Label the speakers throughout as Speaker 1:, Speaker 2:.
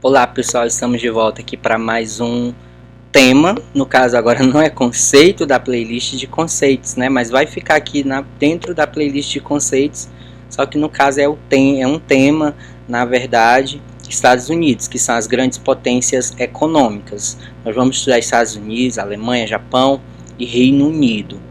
Speaker 1: Olá pessoal, estamos de volta aqui para mais um tema. No caso agora não é conceito da playlist de conceitos, né? Mas vai ficar aqui dentro da playlist de conceitos. Só que no caso é um tema, na verdade, Estados Unidos, que são as grandes potências econômicas. Nós vamos estudar Estados Unidos, Alemanha, Japão e Reino Unido.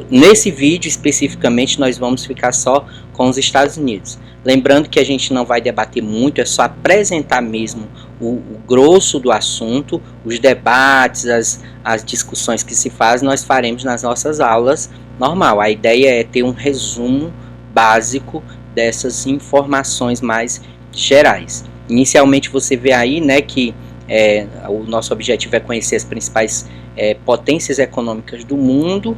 Speaker 1: Nesse vídeo especificamente nós vamos ficar só com os Estados Unidos. Lembrando que a gente não vai debater muito, é só apresentar mesmo o grosso do assunto, os debates, as discussões que se fazem, nós faremos nas nossas aulas normal. A ideia é ter um resumo básico dessas informações mais gerais. Inicialmente você vê aí, né, que o nosso objetivo é conhecer as principais potências econômicas do mundo,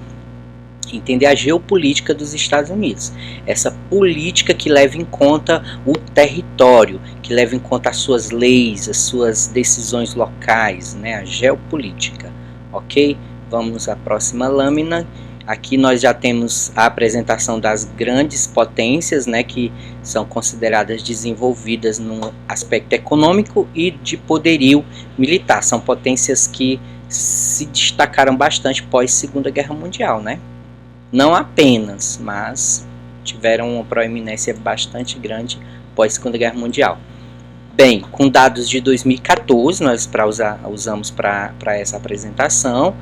Speaker 1: entender a geopolítica dos Estados Unidos. Essa política que leva em conta o território, que leva em conta as suas leis, as suas decisões locais, né? A geopolítica, ok? Vamos à próxima lâmina. Aqui nós já temos a apresentação das grandes potências, né, que são consideradas desenvolvidas no aspecto econômico e de poderio militar. São potências que se destacaram bastante pós Segunda Guerra Mundial, né? Não apenas, mas tiveram uma proeminência bastante grande pós Segunda Guerra Mundial. Bem, com dados de 2014, nós usamos para essa apresentação,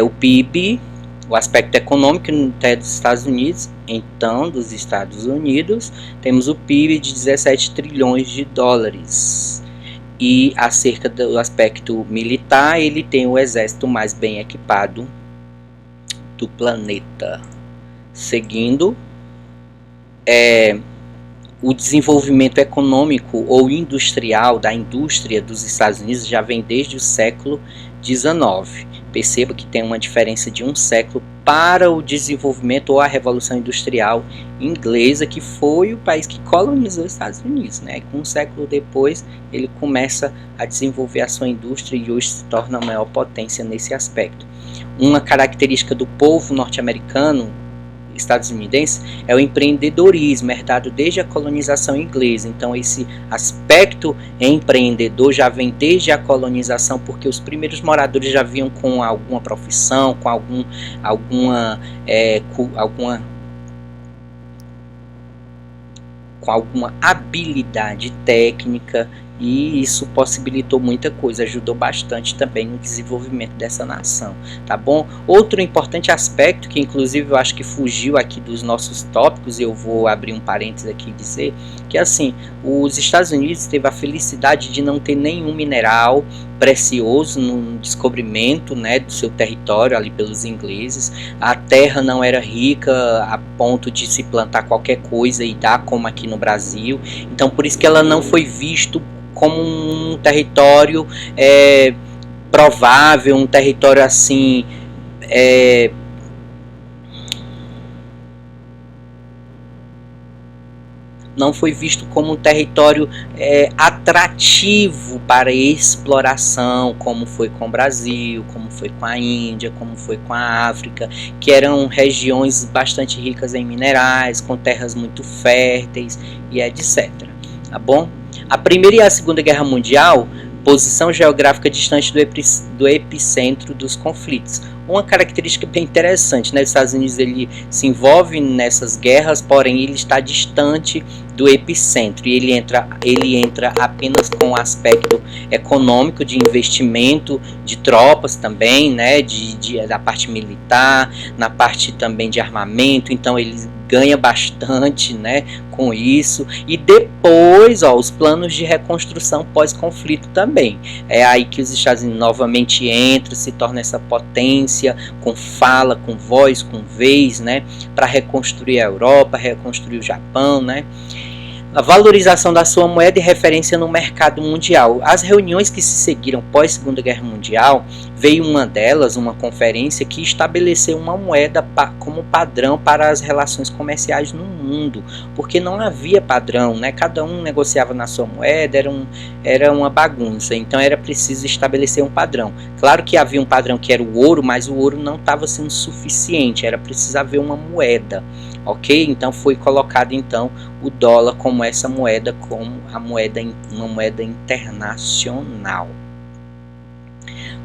Speaker 1: o PIB, o aspecto econômico dos Estados Unidos. Então, dos Estados Unidos, temos o PIB de 17 trilhões de dólares. E acerca do aspecto militar, ele tem o exército mais bem equipado do planeta. Seguindo, o desenvolvimento econômico ou industrial da indústria dos Estados Unidos já vem desde o século XIX. Perceba que tem uma diferença de um século para o desenvolvimento ou a Revolução Industrial Inglesa, que foi o país que colonizou os Estados Unidos, né? Com um século depois, ele começa a desenvolver a sua indústria e hoje se torna a maior potência nesse aspecto. Uma característica do povo norte-americano, estadunidense, é o empreendedorismo, herdado desde a colonização inglesa. Então esse aspecto empreendedor já vem desde a colonização, porque os primeiros moradores já vinham com alguma profissão, com alguma habilidade técnica, e isso possibilitou muita coisa, ajudou bastante também no desenvolvimento dessa nação, tá bom? Outro importante aspecto, que inclusive eu acho que fugiu aqui dos nossos tópicos, e eu vou abrir um parênteses aqui e dizer, que assim, os Estados Unidos teve a felicidade de não ter nenhum mineral precioso no descobrimento, né, do seu território ali pelos ingleses. A terra não era rica a ponto de se plantar qualquer coisa e dar como aqui no Brasil, então por isso que ela não foi visto como um território provável, um território assim não foi visto como um território atrativo para exploração, como foi com o Brasil, como foi com a Índia, como foi com a África, que eram regiões bastante ricas em minerais, com terras muito férteis e etc. Tá bom? A Primeira e a Segunda Guerra Mundial, posição geográfica distante do epicentro dos conflitos. Uma característica bem interessante, né? Os Estados Unidos ele se envolve nessas guerras, porém ele está distante do epicentro, e ele entra apenas com o aspecto econômico, de investimento de tropas também, né? Da parte militar, na parte também de armamento, então ele ganha bastante, né, com isso. E depois, os planos de reconstrução pós-conflito também. É aí que os Estados Unidos novamente entram, se torna essa potência, com fala, com voz, com vez, né, para reconstruir a Europa, reconstruir o Japão, né. A valorização da sua moeda e referência no mercado mundial. As reuniões que se seguiram pós Segunda Guerra Mundial, veio uma delas, uma conferência que estabeleceu uma moeda como padrão para as relações comerciais no mundo, porque não havia padrão, né? Cada um negociava na sua moeda, era uma bagunça, então era preciso estabelecer um padrão. Claro que havia um padrão que era o ouro, mas o ouro não estava sendo suficiente, era preciso haver uma moeda. ok? Então foi colocado então o dólar como essa moeda, como uma moeda internacional.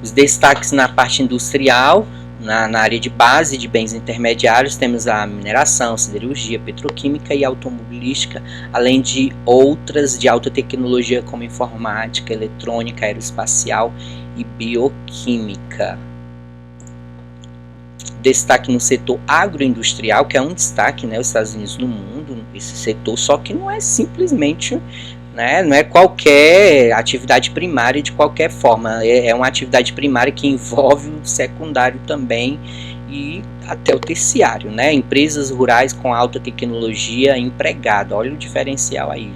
Speaker 1: Os destaques na parte industrial, na área de base de bens intermediários, temos a mineração, siderurgia, petroquímica e automobilística, além de outras de alta tecnologia como informática, eletrônica, aeroespacial e bioquímica. Destaque no setor agroindustrial, que é um destaque, né, os Estados Unidos no mundo, esse setor, só que não é simplesmente, né, não é qualquer atividade primária de qualquer forma, é uma atividade primária que envolve o secundário também e até o terciário, né, empresas rurais com alta tecnologia empregada, olha o diferencial aí,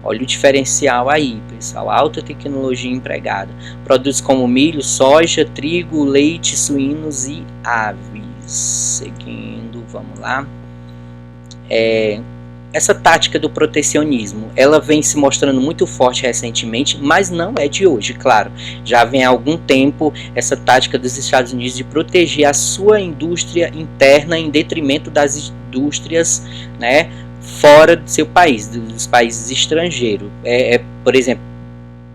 Speaker 1: olha o diferencial aí, pessoal, alta tecnologia empregada. Produtos como milho, soja, trigo, leite, suínos e aves. Seguindo, vamos lá. Essa tática do protecionismo, ela vem se mostrando muito forte recentemente, mas não é de hoje, claro. Já vem há algum tempo essa tática dos Estados Unidos de proteger a sua indústria interna em detrimento das indústrias, né, fora do seu país, dos países estrangeiros. Por exemplo,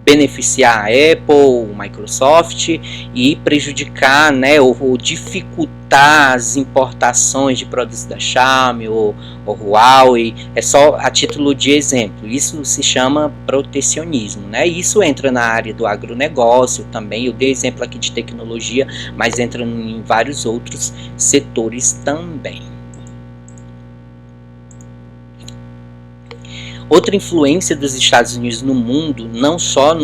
Speaker 1: beneficiar a Apple, Microsoft e prejudicar, né, ou dificultar as importações de produtos da Xiaomi ou Huawei, é só a título de exemplo. Isso se chama protecionismo, né? Isso entra na área do agronegócio também, eu dei exemplo aqui de tecnologia, mas entra em vários outros setores também. Outra influência dos Estados Unidos no mundo, não só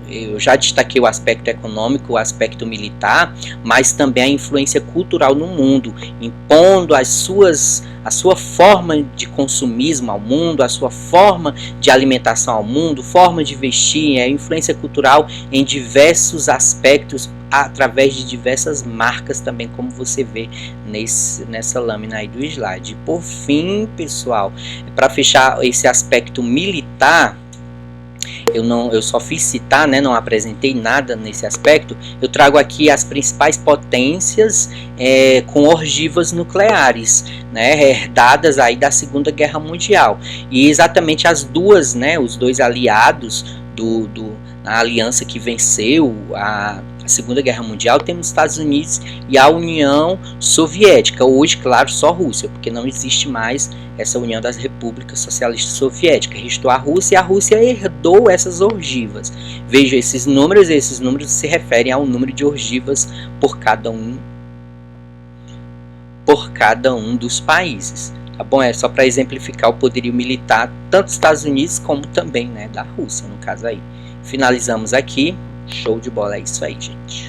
Speaker 1: eu já destaquei o aspecto econômico, o aspecto militar, mas também a influência cultural no mundo, impondo a sua forma de consumismo ao mundo, a sua forma de alimentação ao mundo, forma de vestir, a influência cultural em diversos aspectos, através de diversas marcas também, como você vê nessa lâmina aí do slide. E por fim, pessoal, para fechar esse aspecto militar, eu só fiz citar, né, não apresentei nada nesse aspecto. Eu trago aqui as principais potências com ogivas nucleares, né, herdadas aí da Segunda Guerra Mundial. E exatamente as duas, né, os dois aliados a aliança que venceu a Segunda Guerra Mundial, temos os Estados Unidos e a União Soviética. Hoje, claro, só Rússia, porque não existe mais essa União das Repúblicas Socialistas Soviéticas. Restou a Rússia e a Rússia herdou essas ogivas. Veja, esses números se referem ao número de ogivas por cada um dos países. Tá bom? É só para exemplificar o poderio militar tanto dos Estados Unidos como também, né, da Rússia, no caso aí. Finalizamos aqui. Show de bola, é isso aí, gente.